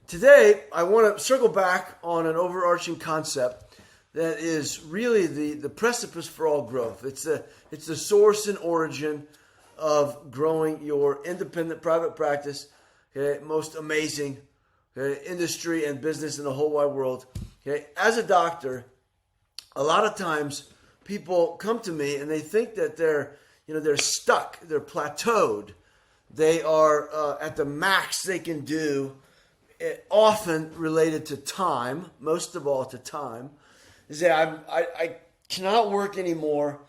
Today, I want to circle back on an overarching concept that is really the precipice for all growth. It's the source and origin of growing your independent private practice, okay, most amazing industry and business in the whole wide world. Okay, as a doctor, a lot of times people come to me and they think that they're stuck, they're plateaued, they are at the max they can do. Often related to time, most of all to time. They say, I cannot work anymore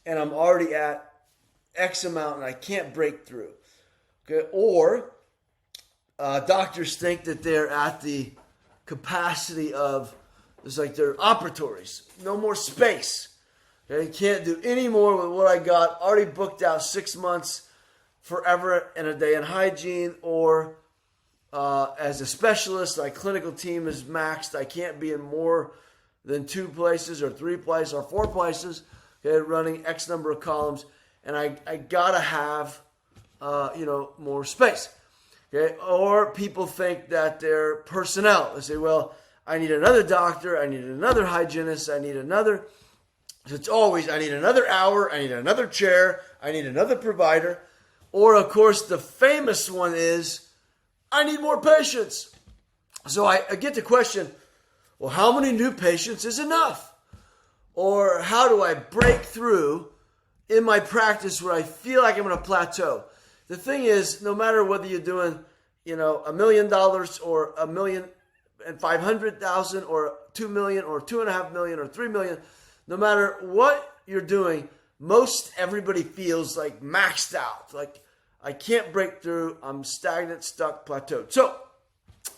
and I'm already at X amount and I can't break through. Okay? Or doctors think that they're at the capacity of, it's like their operatories, no more space. Okay? Can't do any more with what I got, already booked out 6 months, forever and a day in hygiene, or as a specialist, my clinical team is maxed. I can't be in more than 2 places or 3 places or 4 places, okay, running X number of columns. And I gotta have, more space. Okay. Or people think that they're personnel. They say, well, I need another doctor. I need another hygienist. I need another. It's always, I need another hour. I need another chair. I need another provider. Or of course, the famous one is, I need more patients. So I get the question, well, how many new patients is enough? Or how do I break through in my practice where I feel like I'm going to plateau? The thing is, no matter whether you're doing, $1 million or $1,500,000 or $2 million or $2.5 million or $3 million, no matter what you're doing, most everybody feels like maxed out, like I can't break through. I'm stagnant, stuck, plateaued. So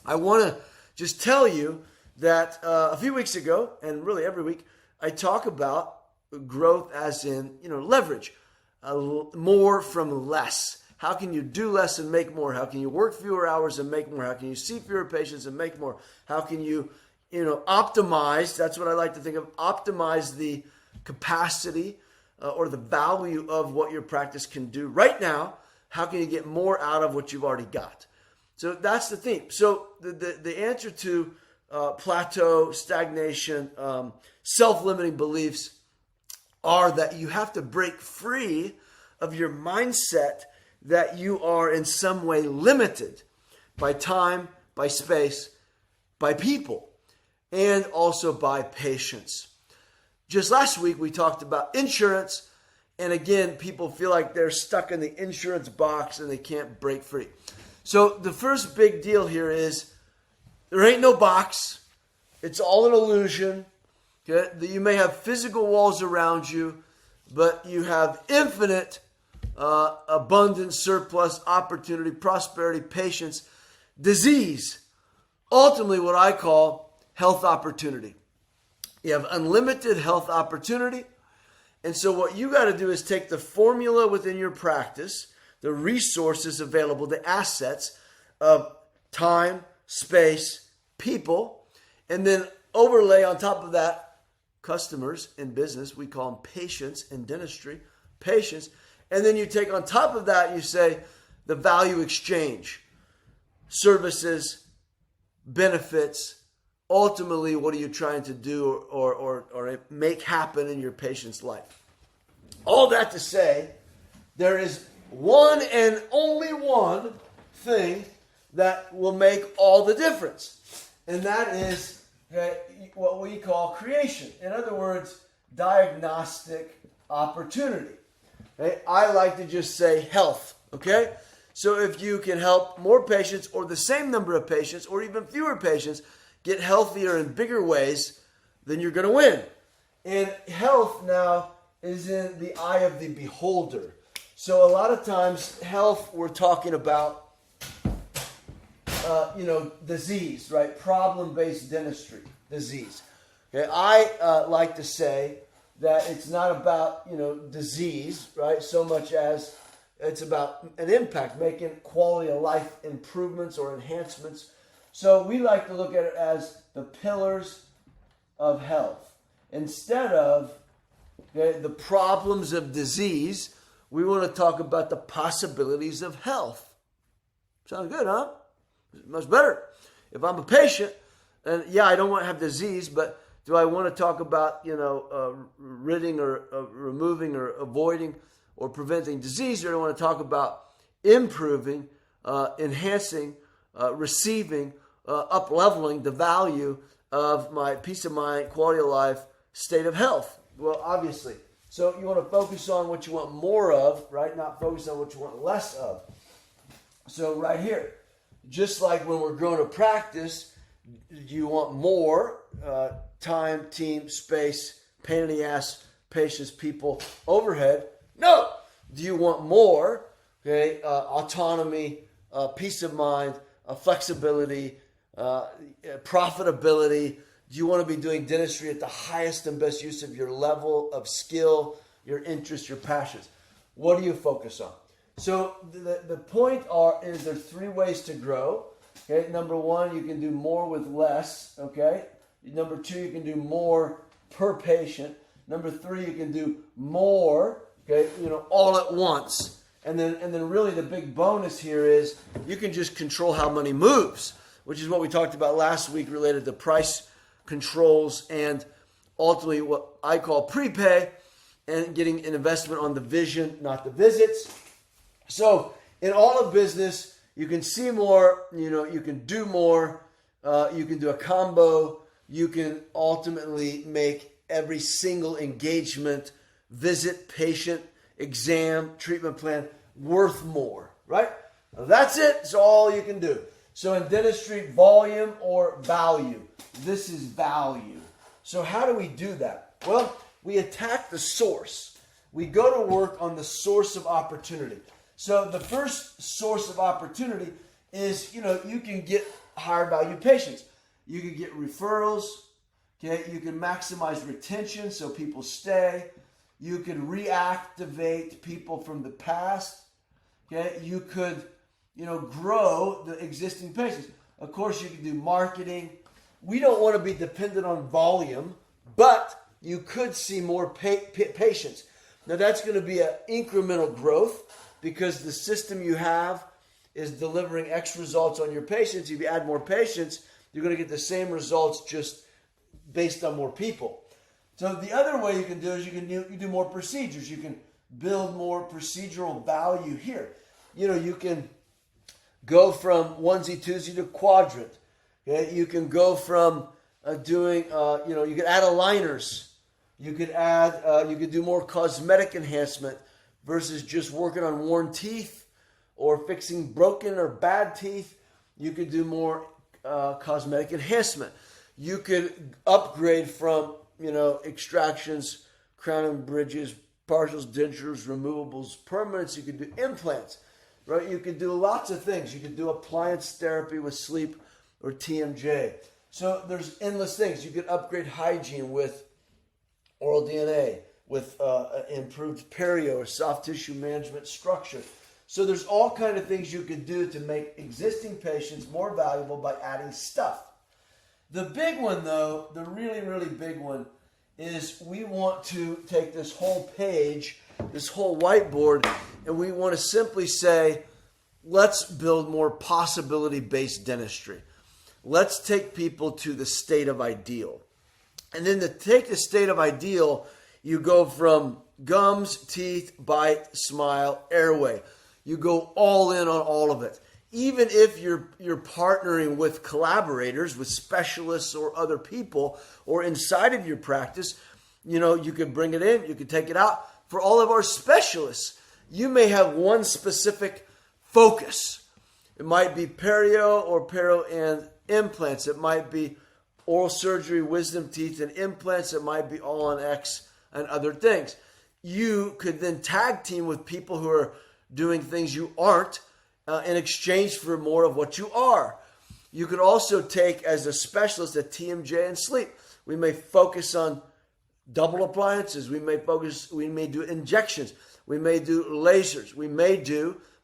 I want to just tell you that a few weeks ago, and really every week, I talk about growth as in, leverage, more from less. How can you do less and make more? How can you work fewer hours and make more? How can you see fewer patients and make more? How can you, optimize? That's what I like to think of. Optimize the capacity or the value of what your practice can do right now. How can you get more out of what you've already got? So that's the theme. So the answer to plateau, stagnation, self-limiting beliefs are that you have to break free of your mindset that you are in some way limited by time, by space, by people, and also by patience. Just last week, we talked about insurance. And again, people feel like they're stuck in the insurance box and they can't break free. So the first big deal here is there ain't no box. It's all an illusion. Okay? You may have physical walls around you, but you have infinite abundance, surplus, opportunity, prosperity, patience, disease. Ultimately, what I call health opportunity. You have unlimited health opportunity. And so what you got to do is take the formula within your practice, the resources available, the assets of time, space, people, and then overlay on top of that customers in business. We call them patients in dentistry, patients. And then you take on top of that, you say the value exchange, services, benefits. Ultimately, what are you trying to do or make happen in your patient's life? All that to say, there is one and only one thing that will make all the difference. And that is what we call creation. In other words, diagnostic opportunity. Okay? I like to just say health. Okay? So if you can help more patients or the same number of patients or even fewer patients get healthier in bigger ways, then you're going to win. And health now is in the eye of the beholder. So a lot of times, health, we're talking about, disease, right? Problem-based dentistry, disease. Okay, I like to say that it's not about, disease, right? So much as it's about an impact, making quality of life improvements or enhancements. So we like to look at it as the pillars of health. Instead of the problems of disease, we want to talk about the possibilities of health. Sounds good, huh? Much better. If I'm a patient, and yeah, I don't want to have disease, but do I want to talk about, ridding or removing or avoiding or preventing disease, or do I want to talk about improving, enhancing, receiving, up-leveling the value of my peace of mind, quality of life, state of health? Well, obviously. So you want to focus on what you want more of, right? Not focus on what you want less of. So right here, just like when we're growing a practice, do you want more time, team, space, pain in the ass, patience, people, overhead? No. Do you want more? Okay, autonomy, peace of mind, flexibility, profitability. Do you want to be doing dentistry at the highest and best use of your level of skill, your interests, your passions? What do you focus on? So the point is there's 3 ways to grow. Okay, number 1, you can do more with less. Okay, number 2, you can do more per patient. Number 3, you can do more. Okay, all at once. And then really the big bonus here is you can just control how many moves, which is what we talked about last week related to price controls and ultimately what I call prepay and getting an investment on the vision, not the visits. So in all of business, you can see more, you can do more, you can do a combo, you can ultimately make every single engagement, visit, patient, exam, treatment plan worth more, right? That's it. It's all you can do. So in dentistry, volume or value. This is value. So how do we do that? Well, we attack the source. We go to work on the source of opportunity. So the first source of opportunity is, you can get higher value patients. You can get referrals. Okay, you can maximize retention so people stay. You can reactivate people from the past. Okay, you could, grow the existing patients. Of course, you can do marketing. We don't want to be dependent on volume, but you could see more patients. Now, that's going to be an incremental growth because the system you have is delivering X results on your patients. If you add more patients, you're going to get the same results just based on more people. So the other way you can do is you do more procedures. You can build more procedural value here. You can go from onesie, twosie to quadrant. Okay? You can go from doing, you could add aligners. You could do more cosmetic enhancement versus just working on worn teeth or fixing broken or bad teeth. You could do more cosmetic enhancement. You could upgrade from, extractions, crown and bridges, partials, dentures, removables, permanents. You could do implants, right? You could do lots of things. You could do appliance therapy with sleep or TMJ. So there's endless things. You could upgrade hygiene with oral DNA, with improved perio or soft tissue management structure. So there's all kinds of things you could do to make existing patients more valuable by adding stuff. The big one, though, the really, really big one, is we want to take this whole page, this whole whiteboard, and we want to simply say, let's build more possibility-based dentistry. Let's take people to the state of ideal. And then to take the state of ideal, you go from gums, teeth, bite, smile, airway. You go all in on all of it. Even if you're partnering with collaborators, with specialists or other people, or inside of your practice, you could bring it in, you could take it out. For all of our specialists, you may have one specific focus. It might be perio or perio and implants. It might be oral surgery, wisdom teeth, and implants. It might be all on X and other things. You could then tag team with people who are doing things you aren't in exchange for more of what you are. You could also take, as a specialist, a TMJ and sleep. We may focus on double appliances. We may do injections. We may do lasers. We may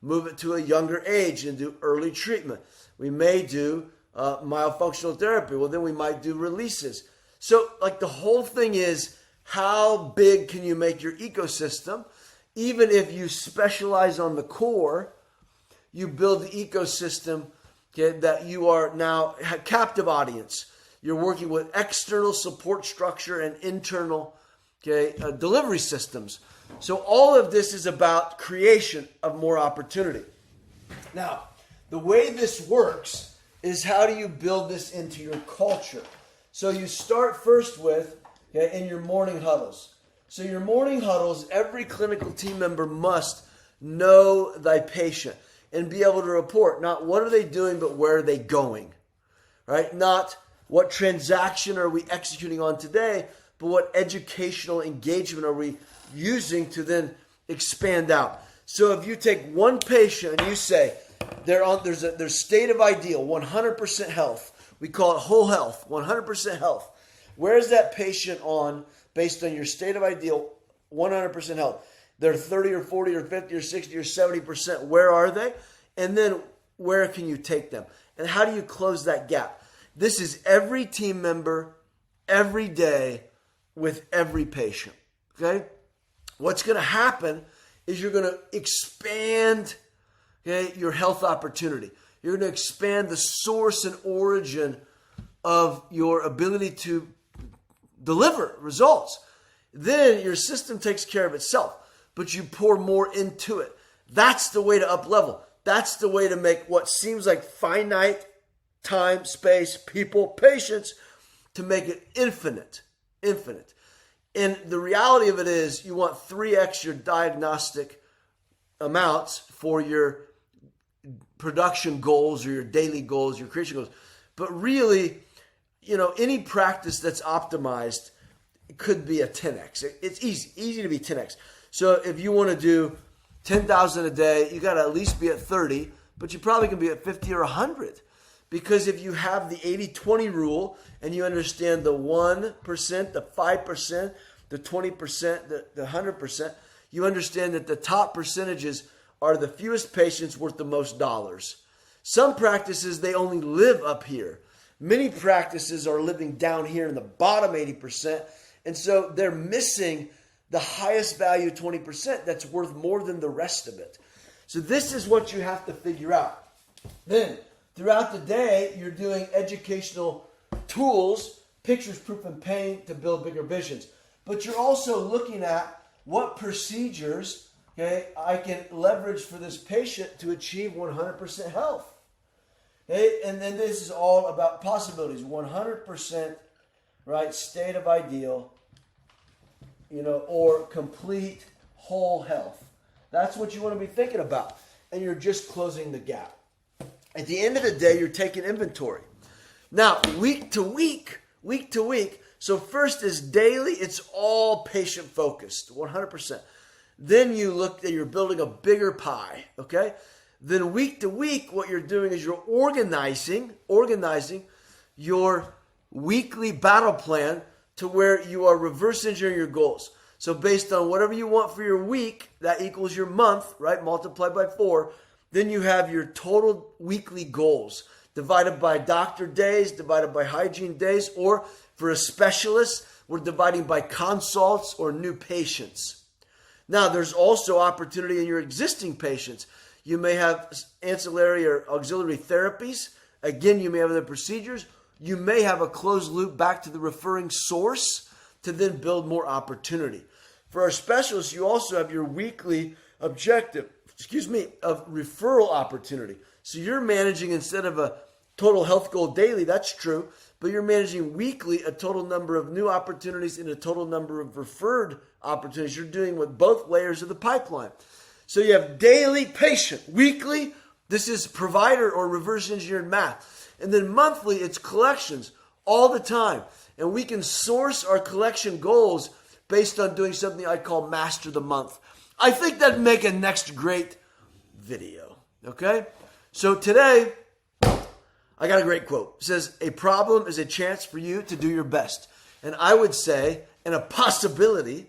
move it to a younger age and do early treatment. We may do myofunctional therapy. Well, then we might do releases. So the whole thing is, how big can you make your ecosystem? Even if you specialize on the core, you build the ecosystem okay, that you are now a captive audience. You're working with external support structure and internal, okay, delivery systems. So all of this is about creation of more opportunity. Now, the way this works is, how do you build this into your culture? So you start first with, okay, in your morning huddles. So your morning huddles, every clinical team member must know thy patient and be able to report not what are they doing, but where are they going, right? Not what transaction are we executing on today, but what educational engagement are we using to then expand out. So if you take one patient and you say their state of ideal, 100% health, we call it whole health, 100% health. Where is that patient on based on your state of ideal, 100% health? They're 30 or 40 or 50 or 60 or 70%. Where are they? And then where can you take them? And how do you close that gap? This is every team member, every day, with every patient. Okay? What's going to happen is you're going to expand, okay, your health opportunity. You're going to expand the source and origin of your ability to deliver results. Then your system takes care of itself, but you pour more into it. That's the way to up level. That's the way to make what seems like finite time, space, people, patience, to make it infinite. And the reality of it is, you want 3x your diagnostic amounts for your production goals or your daily goals, your creation goals. But really, any practice that's optimized could be a 10x. It's easy to be 10x. So if you want to do 10,000 a day, you got to at least be at 30, but you probably can be at 50 or 100. Because if you have the 80-20 rule and you understand the 1%, the 5%, the 20%, the 100%, you understand that the top percentages are the fewest patients worth the most dollars. Some practices, they only live up here. Many practices are living down here in the bottom 80%. And so they're missing the highest value 20% that's worth more than the rest of it. So this is what you have to figure out. Then, throughout the day, you're doing educational tools, pictures, proof, and pain to build bigger visions. But you're also looking at what procedures, okay, I can leverage for this patient to achieve 100% health. Okay? And then this is all about possibilities. 100%, right, state of ideal, or complete whole health. That's what you want to be thinking about. And you're just closing the gap. At the end of the day, you're taking inventory. Now, week to week. So first is daily. It's all patient focused, 100%. Then you look at, you're building a bigger pie, okay? Then week to week, what you're doing is you're organizing your weekly battle plan to where you are reverse engineering your goals. So based on whatever you want for your week, that equals your month, right? Multiplied by 4. Then you have your total weekly goals divided by doctor days, divided by hygiene days, or for a specialist, we're dividing by consults or new patients. Now, there's also opportunity in your existing patients. You may have ancillary or auxiliary therapies. Again, you may have other procedures. You may have a closed loop back to the referring source to then build more opportunity. For our specialists, you also have your weekly objective, of referral opportunity. So you're managing, instead of a total health goal daily, that's true, but you're managing weekly a total number of new opportunities and a total number of referred opportunities. You're doing with both layers of the pipeline. So you have daily patient, weekly, this is provider or reverse engineered math. And then monthly, it's collections all the time. And we can source our collection goals based on doing something I call Master the Month. I think that'd make a next great video. Okay? So today, I got a great quote. It says, a problem is a chance for you to do your best. And I would say, and a possibility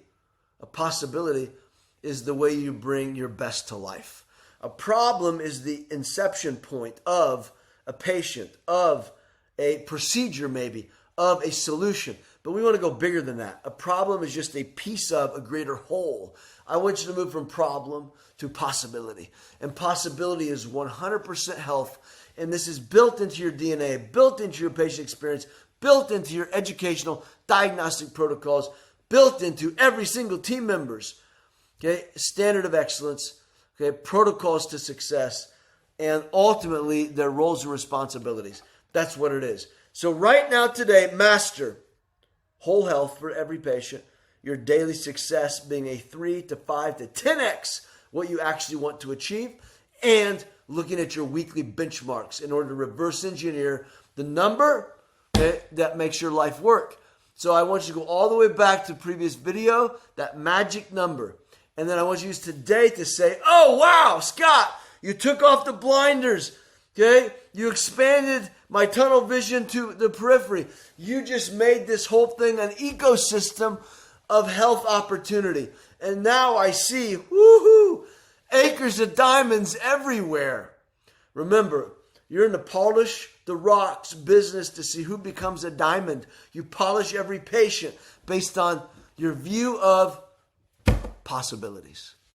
is the way you bring your best to life. A problem is the inception point of a patient, of a procedure maybe, of a solution. But we want to go bigger than that. A problem is just a piece of a greater whole. I want you to move from problem to possibility. And possibility is 100% health And this is built into your DNA, built into your patient experience, built into your educational diagnostic protocols, built into every single team member's standard of excellence, protocols to success, and ultimately their roles and responsibilities. That's what it is. So right now today, master whole health for every patient, your daily success being a 3 to 5 to 10x what you actually want to achieve, and looking at your weekly benchmarks in order to reverse engineer the number that makes your life work. So I want you to go all the way back to the previous video, that magic number. And then I want you to use today to say, oh, wow, Scott, you took off the blinders. Okay? You expanded my tunnel vision to the periphery. You just made this whole thing an ecosystem of health opportunity. And now I see, woohoo, acres of diamonds everywhere. Remember, you're in the polish the rocks business to see who becomes a diamond. You polish every patient based on your view of possibilities.